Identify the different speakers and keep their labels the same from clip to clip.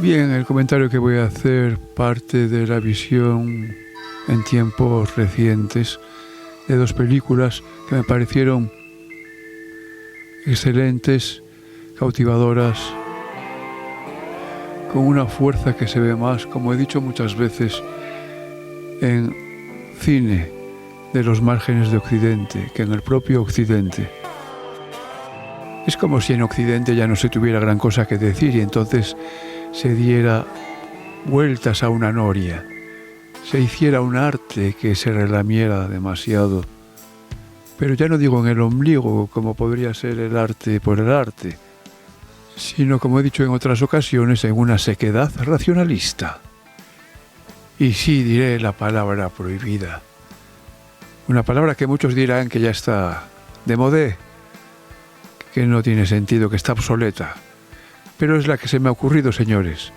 Speaker 1: Bien, el comentario que voy a hacer parte de la visión en tiempos recientes de dos películas que me parecieron excelentes, cautivadoras, con una fuerza que se ve más, como he dicho muchas veces, en cine de los márgenes de Occidente que en el propio Occidente. Es como si en Occidente ya no se tuviera gran cosa que decir y entonces se diera vueltas a una noria, se hiciera un arte que se relamiera demasiado. Pero ya no digo en el ombligo, como podría ser el arte por el arte, sino, como he dicho en otras ocasiones, en una sequedad racionalista. Y sí diré la palabra prohibida. Una palabra que muchos dirán que ya está de modé, que no tiene sentido, que está obsoleta. Pero es la que se me ha ocurrido, señores.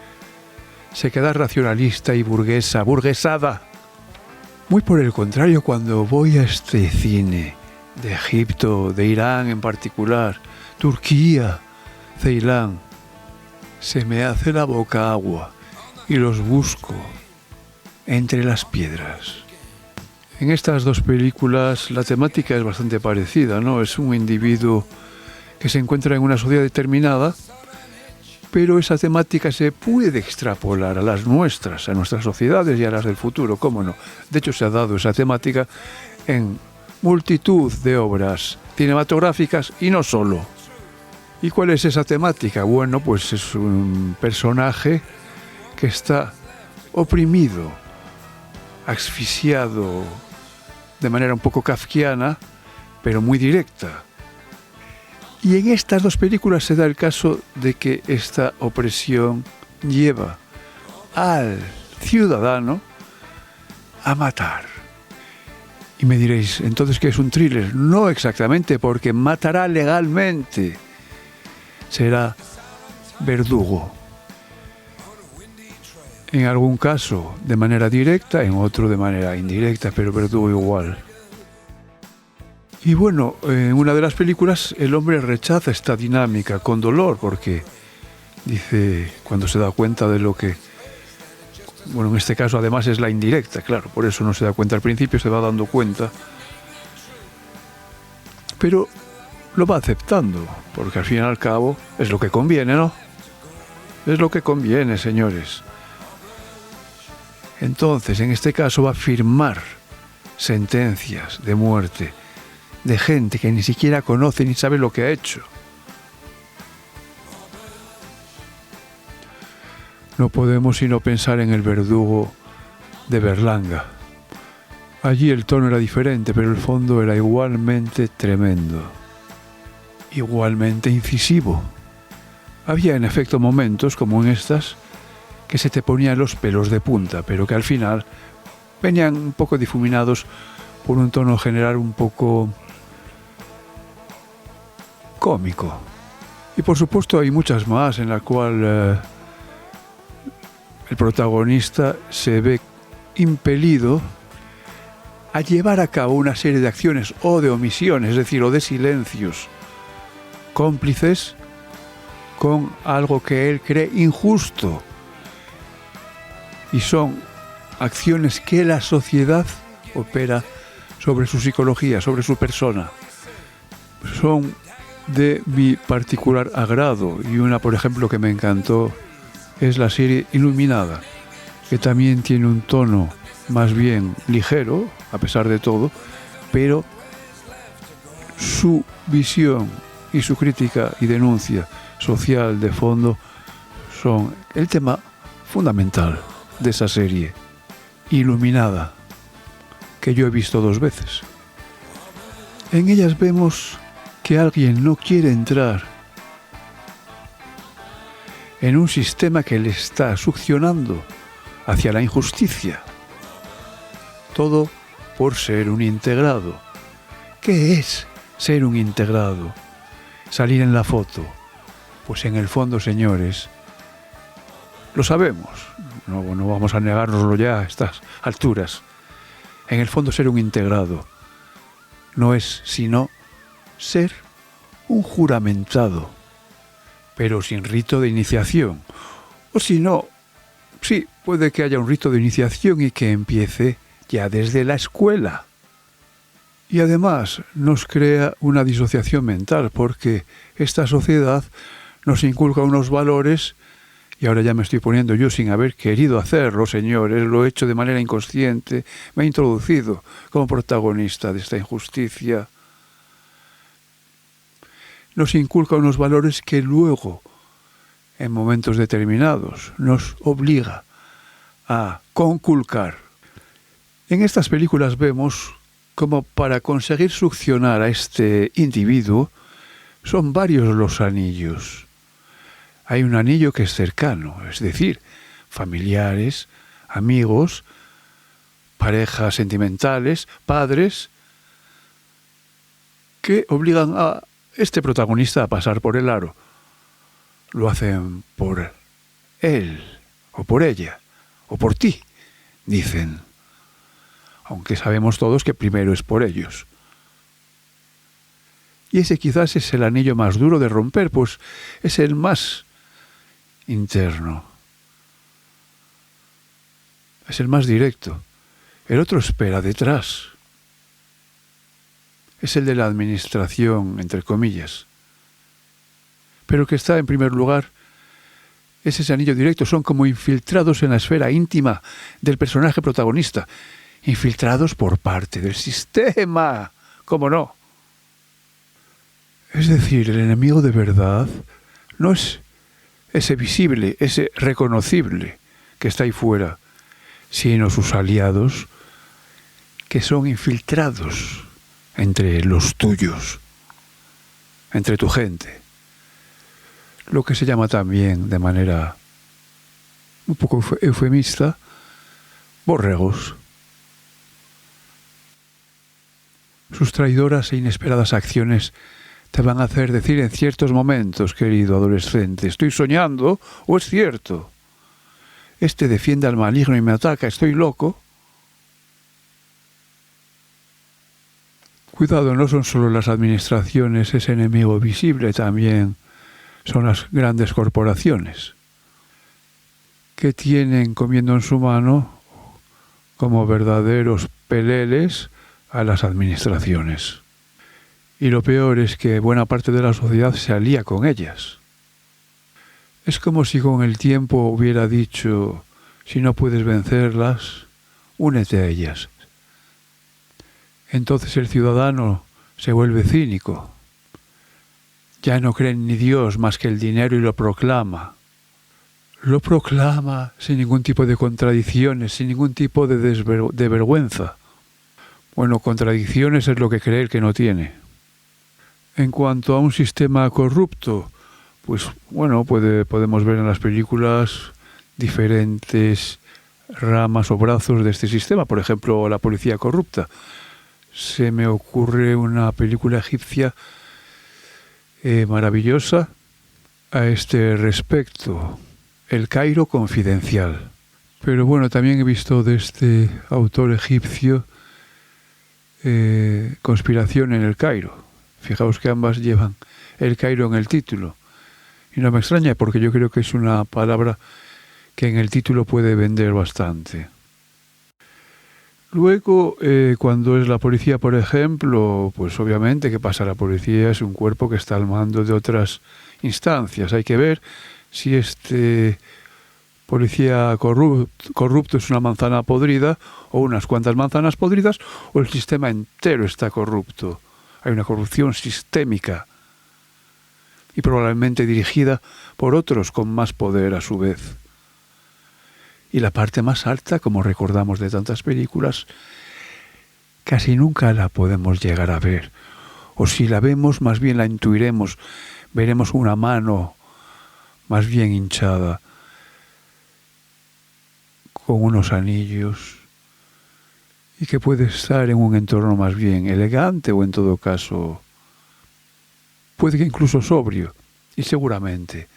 Speaker 1: Sequedad racionalista y burguesa, burguesada. Muy por el contrario, cuando voy a este cine de Egipto, de Irán en particular, Turquía, Ceilán, se me hace la boca agua y los busco entre las piedras. En estas dos películas la temática es bastante parecida, ¿no? Es un individuo que se encuentra en una sociedad determinada, pero esa temática se puede extrapolar a las nuestras, a nuestras sociedades y a las del futuro, ¿cómo no? De hecho, se ha dado esa temática en multitud de obras cinematográficas y no solo. ¿Y cuál es esa temática? Bueno, pues es un personaje que está oprimido, asfixiado de manera un poco kafkiana, pero muy directa. Y en estas dos películas se da el caso de que esta opresión lleva al ciudadano a matar. Y me diréis, ¿entonces qué es un thriller? No exactamente, porque matará legalmente. Será verdugo. En algún caso de manera directa, en otro de manera indirecta, pero verdugo igual. Y bueno, en una de las películas el hombre rechaza esta dinámica con dolor, porque dice, cuando se da cuenta de lo que... Bueno, en este caso además es la indirecta, claro, por eso no se da cuenta al principio, se va dando cuenta. Pero lo va aceptando, porque al fin y al cabo es lo que conviene, ¿no? Es lo que conviene, señores. Entonces, en este caso va a firmar sentencias de muerte de gente que ni siquiera conoce ni sabe lo que ha hecho. No podemos sino pensar en el verdugo de Berlanga. Allí el tono era diferente, pero el fondo era igualmente tremendo, igualmente incisivo. Había en efecto momentos, como en estas, que se te ponían los pelos de punta, pero que al final venían un poco difuminados por un tono general un poco cómico. Y por supuesto hay muchas más en la cual el protagonista se ve impelido a llevar a cabo una serie de acciones o de omisiones, es decir, o de silencios cómplices con algo que él cree injusto. Y son acciones que la sociedad opera sobre su psicología, sobre su persona. Son de mi particular agrado, y una, por ejemplo, que me encantó es la serie Iluminada, que también tiene un tono más bien ligero, a pesar de todo, pero su visión y su crítica y denuncia social de fondo son el tema fundamental de esa serie Iluminada, que yo he visto 2 veces. En ellas vemos que alguien no quiere entrar en un sistema que le está succionando hacia la injusticia. Todo por ser un integrado. ¿Qué es ser un integrado? Salir en la foto. Pues en el fondo, señores, lo sabemos. No vamos a negárnoslo ya a estas alturas. En el fondo, ser un integrado no es sino ser un juramentado, pero sin rito de iniciación. O si no, sí, puede que haya un rito de iniciación y que empiece ya desde la escuela. Y además nos crea una disociación mental porque esta sociedad nos inculca unos valores, y ahora ya me estoy poniendo yo sin haber querido hacerlo, señores, lo he hecho de manera inconsciente, me he introducido como protagonista de esta injusticia. Nos inculca unos valores que luego, en momentos determinados, nos obliga a conculcar. En estas películas vemos como para conseguir succionar a este individuo son varios los anillos. Hay un anillo que es cercano, es decir, familiares, amigos, parejas sentimentales, padres, que obligan a este protagonista a pasar por el aro. Lo hacen por él, o por ella, o por ti, dicen. Aunque sabemos todos que primero es por ellos. Y ese quizás es el anillo más duro de romper, pues es el más interno. Es el más directo. El otro espera detrás. Es el de la administración, entre comillas. Pero el que está en primer lugar es ese anillo directo. Son como infiltrados en la esfera íntima del personaje protagonista. Infiltrados por parte del sistema. ¿Cómo no? Es decir, el enemigo de verdad no es ese visible, ese reconocible que está ahí fuera, sino sus aliados que son infiltrados entre los tuyos, entre tu gente. Lo que se llama también, de manera un poco eufemista, borregos. Sus traidoras e inesperadas acciones te van a hacer decir en ciertos momentos, querido adolescente, ¿estoy soñando o es cierto? Este defiende al maligno y me ataca, ¿estoy loco? Cuidado, no son solo las administraciones ese enemigo visible, también son las grandes corporaciones que tienen comiendo en su mano como verdaderos peleles a las administraciones. Y lo peor es que buena parte de la sociedad se alía con ellas. Es como si con el tiempo hubiera dicho, si no puedes vencerlas, únete a ellas. Entonces el ciudadano se vuelve cínico. Ya no cree en ni Dios más que el dinero y lo proclama. Lo proclama sin ningún tipo de contradicciones, sin ningún tipo de vergüenza. Bueno, contradicciones es lo que cree el que no tiene. En cuanto a un sistema corrupto, pues bueno, podemos ver en las películas diferentes ramas o brazos de este sistema. Por ejemplo, la policía corrupta. Se me ocurre una película egipcia maravillosa a este respecto, El Cairo Confidencial. Pero bueno, también he visto de este autor egipcio Conspiración en el Cairo. Fijaos que ambas llevan El Cairo en el título. Y no me extraña porque yo creo que es una palabra que en el título puede vender bastante. Luego, cuando es la policía, por ejemplo, pues obviamente, ¿qué pasa? La policía es un cuerpo que está al mando de otras instancias. Hay que ver si este policía corrupto es una manzana podrida o unas cuantas manzanas podridas o el sistema entero está corrupto. Hay una corrupción sistémica y probablemente dirigida por otros con más poder a su vez. Y la parte más alta, como recordamos de tantas películas, casi nunca la podemos llegar a ver. O si la vemos, más bien la intuiremos. Veremos una mano más bien hinchada, con unos anillos, y que puede estar en un entorno más bien elegante o en todo caso, puede que incluso sobrio, y seguramente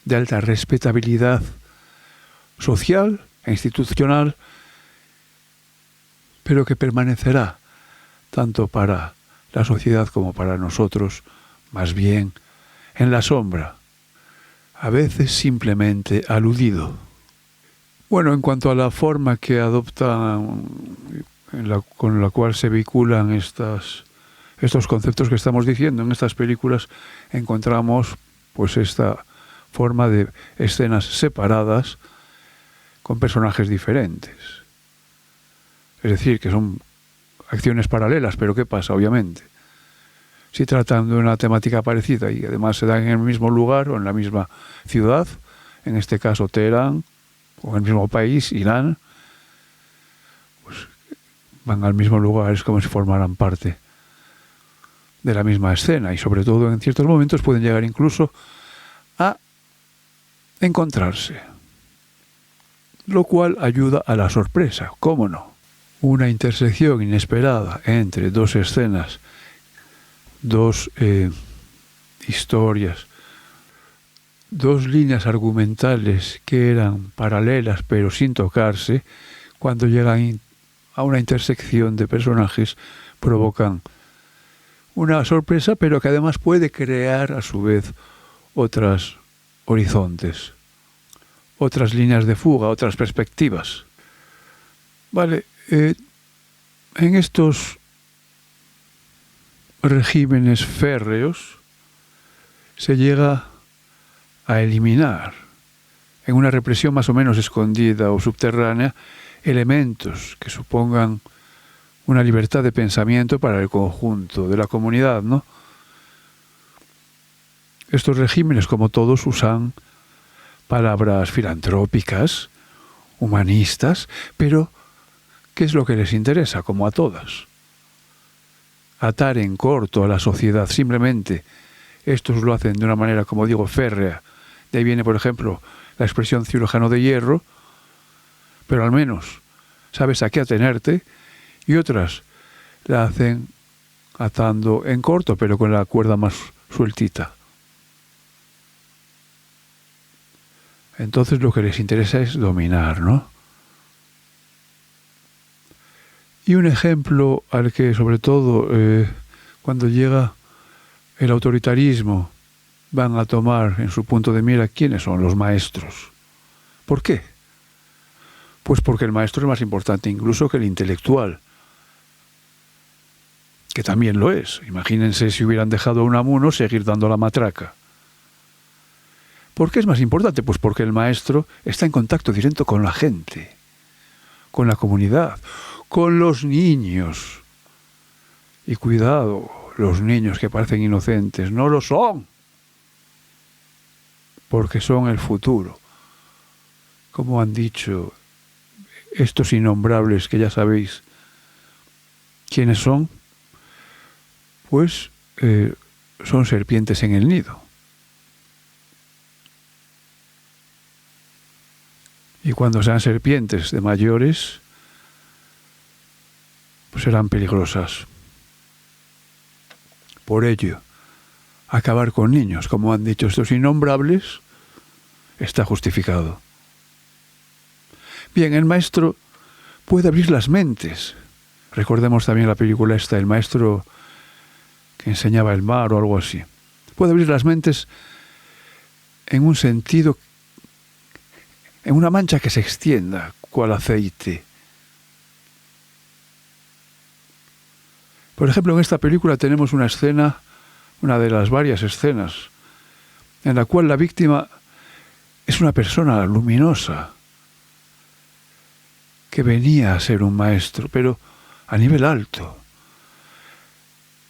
Speaker 1: de alta respetabilidad social e institucional, pero que permanecerá tanto para la sociedad como para nosotros, más bien en la sombra, a veces simplemente aludido. Bueno, en cuanto a la forma que adoptan, con la cual se vehiculan estos conceptos que estamos diciendo, en estas películas encontramos pues esta forma de escenas separadas con personajes diferentes. Es decir, que son acciones paralelas, pero ¿qué pasa? Obviamente, si tratan de una temática parecida y además se dan en el mismo lugar o en la misma ciudad, en este caso Teherán, o en el mismo país, Irán, pues van al mismo lugar, es como si formaran parte de la misma escena y sobre todo en ciertos momentos pueden llegar incluso a encontrarse, lo cual ayuda a la sorpresa, ¿cómo no? Una intersección inesperada entre dos escenas, dos historias, dos líneas argumentales que eran paralelas pero sin tocarse, cuando llegan a una intersección de personajes provocan una sorpresa, pero que además puede crear a su vez otros horizontes, otras líneas de fuga, otras perspectivas. Vale, en estos regímenes férreos se llega a eliminar, en una represión más o menos escondida o subterránea, elementos que supongan una libertad de pensamiento para el conjunto de la comunidad, ¿no? Estos regímenes, como todos, usan palabras filantrópicas, humanistas, pero ¿qué es lo que les interesa? Como a todas. Atar en corto a la sociedad. Simplemente estos lo hacen de una manera, como digo, férrea. De ahí viene, por ejemplo, la expresión cirujano de hierro, pero al menos sabes a qué atenerte, y otras la hacen atando en corto, pero con la cuerda más sueltita. Entonces lo que les interesa es dominar, ¿no? Y un ejemplo al que, sobre todo, cuando llega el autoritarismo, van a tomar en su punto de mira quiénes son los maestros. ¿Por qué? Pues porque el maestro es más importante incluso que el intelectual, que también lo es. Imagínense si hubieran dejado a Unamuno seguir dando la matraca. ¿Por qué es más importante? Pues porque el maestro está en contacto directo con la gente, con la comunidad, con los niños. Y cuidado, los niños que parecen inocentes no lo son, porque son el futuro. Como han dicho estos innombrables que ya sabéis quiénes son, pues son serpientes en el nido. Y cuando sean serpientes de mayores, pues serán peligrosas. Por ello, acabar con niños, como han dicho estos innombrables, está justificado. Bien, el maestro puede abrir las mentes. Recordemos también la película esta, el maestro que enseñaba el mar o algo así. Puede abrir las mentes en un sentido, en una mancha que se extienda, cual aceite. Por ejemplo, en esta película tenemos una escena, una de las varias escenas, en la cual la víctima es una persona luminosa, que venía a ser un maestro, pero a nivel alto.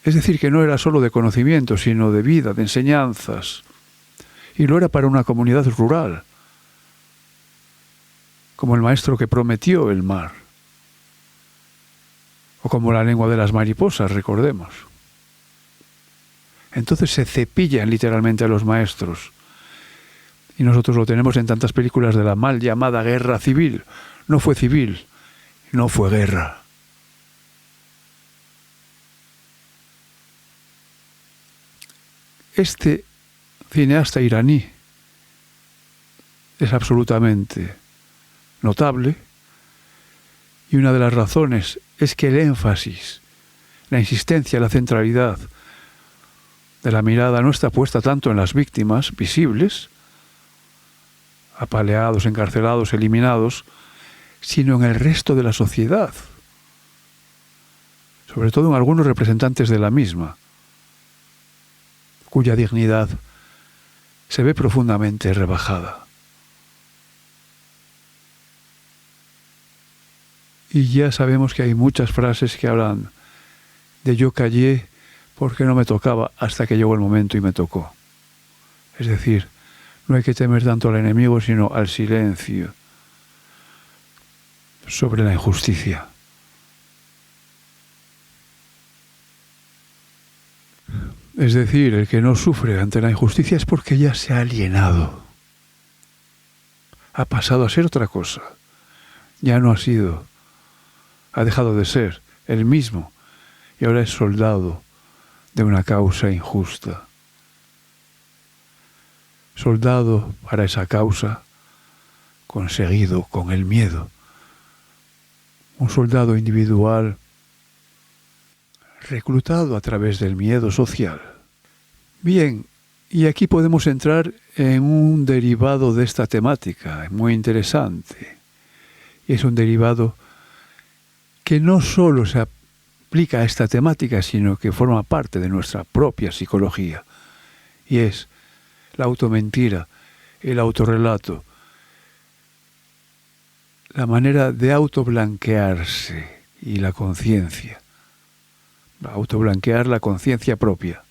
Speaker 1: Es decir, que no era solo de conocimiento, sino de vida, de enseñanzas. Y lo era para una comunidad rural, como el maestro que prometió el mar, o como la lengua de las mariposas, recordemos. Entonces se cepillan literalmente a los maestros. Y nosotros lo tenemos en tantas películas de la mal llamada guerra civil. No fue civil, no fue guerra. Este cineasta iraní es absolutamente notable, y una de las razones es que el énfasis, la insistencia, la centralidad de la mirada no está puesta tanto en las víctimas visibles, apaleados, encarcelados, eliminados, sino en el resto de la sociedad, sobre todo en algunos representantes de la misma, cuya dignidad se ve profundamente rebajada. Y ya sabemos que hay muchas frases que hablan de yo callé porque no me tocaba hasta que llegó el momento y me tocó. Es decir, no hay que temer tanto al enemigo, sino al silencio sobre la injusticia. Es decir, el que no sufre ante la injusticia es porque ya se ha alienado. Ha pasado a ser otra cosa. Ya no ha sido. Ha dejado de ser el mismo y ahora es soldado de una causa injusta. Soldado para esa causa conseguido con el miedo. Un soldado individual reclutado a través del miedo social. Bien, y aquí podemos entrar en un derivado de esta temática, muy interesante. Es un derivado que no solo se aplica a esta temática, sino que forma parte de nuestra propia psicología. Y es la automentira, el autorrelato, la manera de autoblanquearse y la conciencia. Autoblanquear la conciencia propia.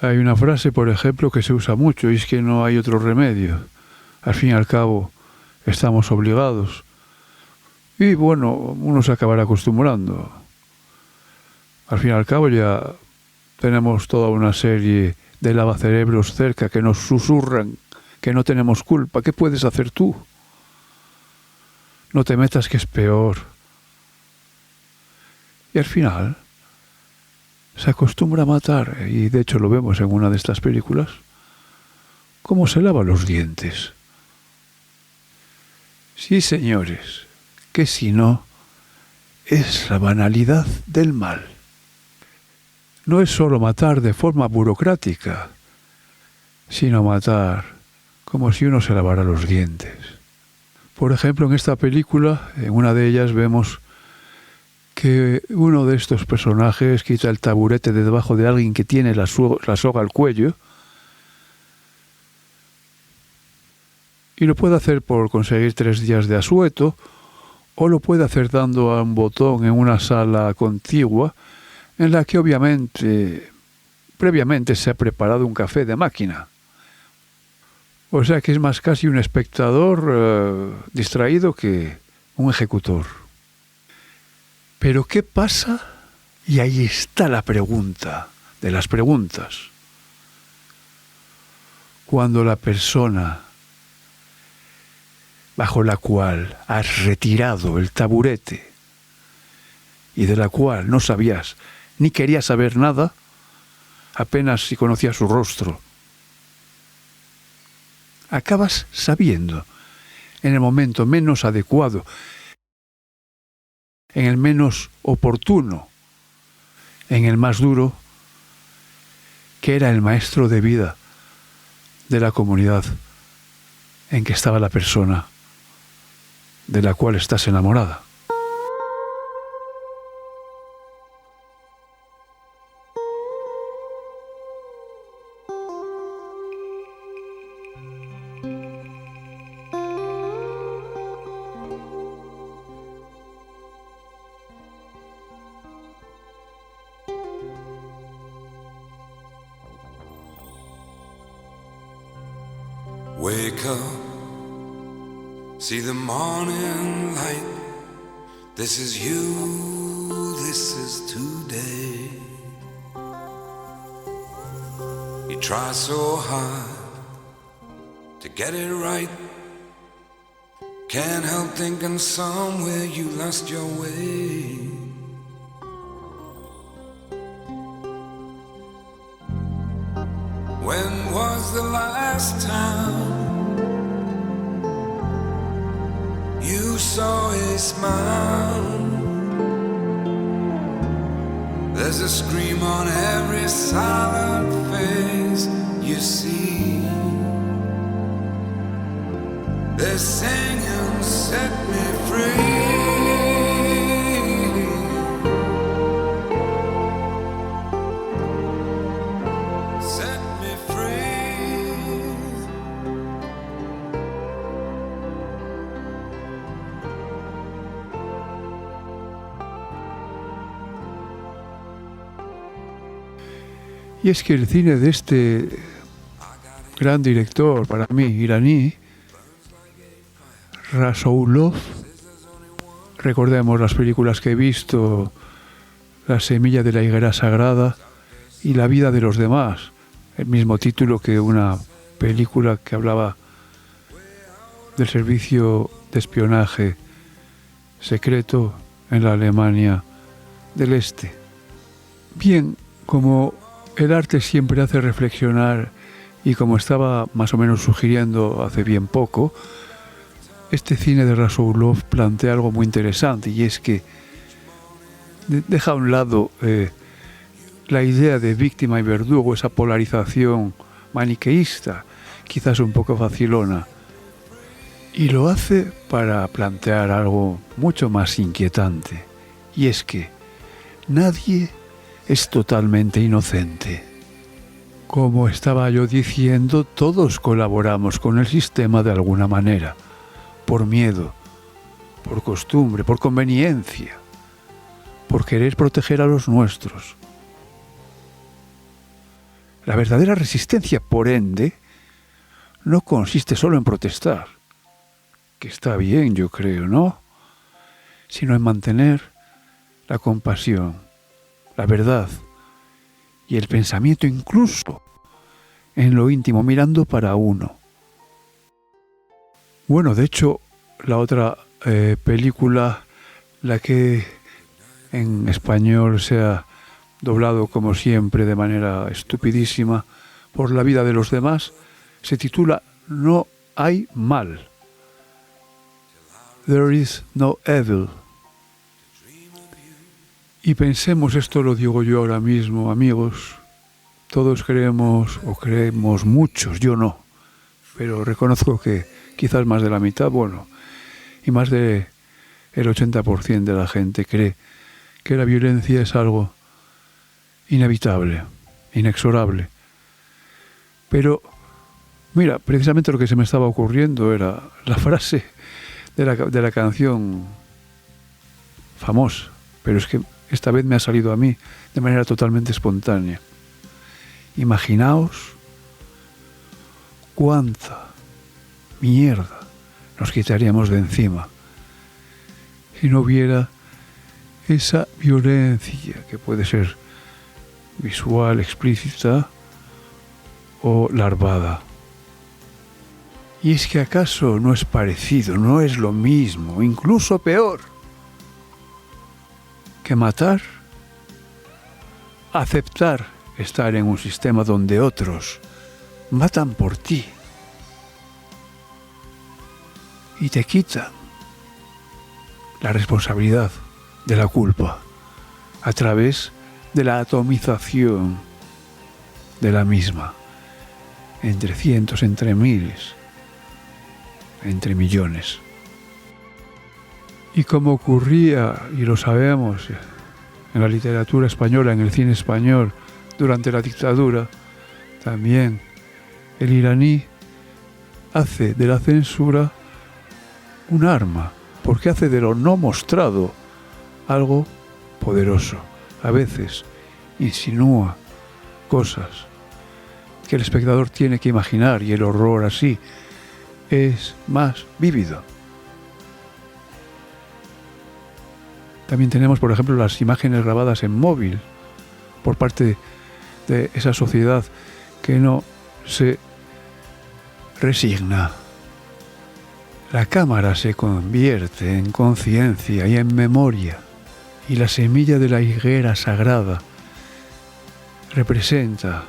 Speaker 1: Hay una frase, por ejemplo, que se usa mucho y es que no hay otro remedio. Al fin y al cabo, estamos obligados. Y bueno, uno se acabará acostumbrando. Al fin y al cabo ya tenemos toda una serie de lavacerebros cerca que nos susurran que no tenemos culpa. ¿Qué puedes hacer tú? No te metas que es peor. Y al final se acostumbra a matar, y de hecho lo vemos en una de estas películas, cómo se lava los dientes. Sí, señores, que si no, es la banalidad del mal. No es solo matar de forma burocrática, sino matar como si uno se lavara los dientes. Por ejemplo, en esta película, en una de ellas vemos que uno de estos personajes quita el taburete de debajo de alguien que tiene la soga al cuello y lo puede hacer por conseguir 3 días de asueto o lo puede hacer dando a un botón en una sala contigua en la que obviamente previamente se ha preparado un café de máquina. O sea que es más casi un espectador distraído que un ejecutor. Pero ¿qué pasa? Y ahí está la pregunta de las preguntas. Cuando la persona bajo la cual has retirado el taburete y de la cual no sabías ni querías saber nada, apenas si conocías su rostro, acabas sabiendo en el momento menos adecuado, en el menos oportuno, en el más duro, que era el maestro de vida de la comunidad en que estaba la persona de la cual estás enamorada.
Speaker 2: Wake up, see the morning light. This is you, this is today. You try so hard to get it right. Can't help thinking somewhere you lost your way. When was the last time you saw a smile? There's a scream on every silent face you see. Let's sing and set me free. Set me free.
Speaker 1: Y es que el cine de este gran director, para mí, iraní, Rasoulov, recordemos las películas que he visto, La semilla de la higuera sagrada y La vida de los demás, el mismo título que una película que hablaba del servicio de espionaje secreto en la Alemania del Este. Bien, como el arte siempre hace reflexionar y como estaba más o menos sugiriendo hace bien poco, este cine de Rasoulov plantea algo muy interesante, y es que deja a un lado la idea de víctima y verdugo, esa polarización maniqueísta, quizás un poco facilona, y lo hace para plantear algo mucho más inquietante, y es que nadie es totalmente inocente. Como estaba yo diciendo, todos colaboramos con el sistema de alguna manera, por miedo, por costumbre, por conveniencia, por querer proteger a los nuestros. La verdadera resistencia, por ende, no consiste solo en protestar, que está bien, yo creo, ¿no? Sino en mantener la compasión, la verdad y el pensamiento, incluso en lo íntimo, mirando para uno. Bueno, de hecho, la otra película, la que en español se ha doblado como siempre de manera estupidísima, Por la vida de los demás, se titula No hay mal. There is no evil. Y pensemos, esto lo digo yo ahora mismo, amigos, todos creemos, o creemos muchos, yo no, pero reconozco que quizás más de la mitad, bueno, y más del 80% de la gente cree que la violencia es algo inevitable, inexorable. Pero, mira, precisamente lo que se me estaba ocurriendo era la frase de la canción famosa, pero es que esta vez me ha salido a mí de manera totalmente espontánea. Imaginaos cuánta mierda nos quitaríamos de encima si no hubiera esa violencia que puede ser visual, explícita o larvada. Y es que acaso no es parecido, no es lo mismo, incluso peor, que matar, aceptar estar en un sistema donde otros matan por ti y te quitan la responsabilidad de la culpa a través de la atomización de la misma, entre cientos, entre miles, entre millones. Y como ocurría, y lo sabemos, en la literatura española, en el cine español, durante la dictadura, también el iraní hace de la censura un arma, porque hace de lo no mostrado algo poderoso. A veces insinúa cosas que el espectador tiene que imaginar, y el horror así es más vívido. También tenemos, por ejemplo, las imágenes grabadas en móvil por parte de esa sociedad que no se resigna. La cámara se convierte en conciencia y en memoria, y la semilla de la higuera sagrada representa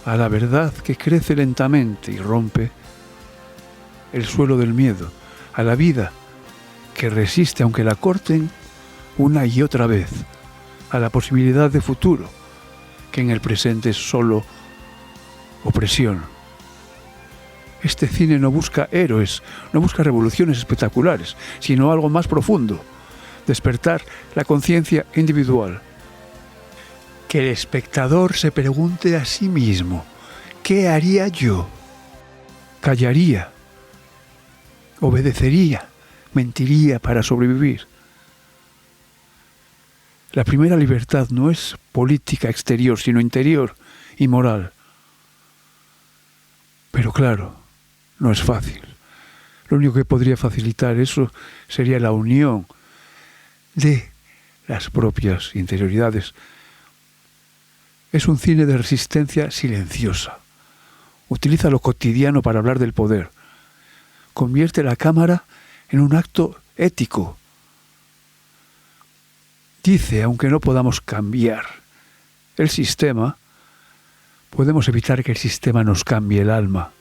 Speaker 1: a la verdad que crece lentamente y rompe el suelo del miedo, a la vida que resiste aunque la corten una y otra vez, a la posibilidad de futuro, que en el presente es solo opresión. Este cine no busca héroes, no busca revoluciones espectaculares, sino algo más profundo, despertar la conciencia individual. Que el espectador se pregunte a sí mismo, ¿qué haría yo? ¿Callaría? ¿Obedecería? ¿Mentiría para sobrevivir? La primera libertad no es política exterior, sino interior y moral. Pero claro, no es fácil. Lo único que podría facilitar eso sería la unión de las propias interioridades. Es un cine de resistencia silenciosa. Utiliza lo cotidiano para hablar del poder. Convierte la cámara en un acto ético. Dice, aunque no podamos cambiar el sistema, podemos evitar que el sistema nos cambie el alma.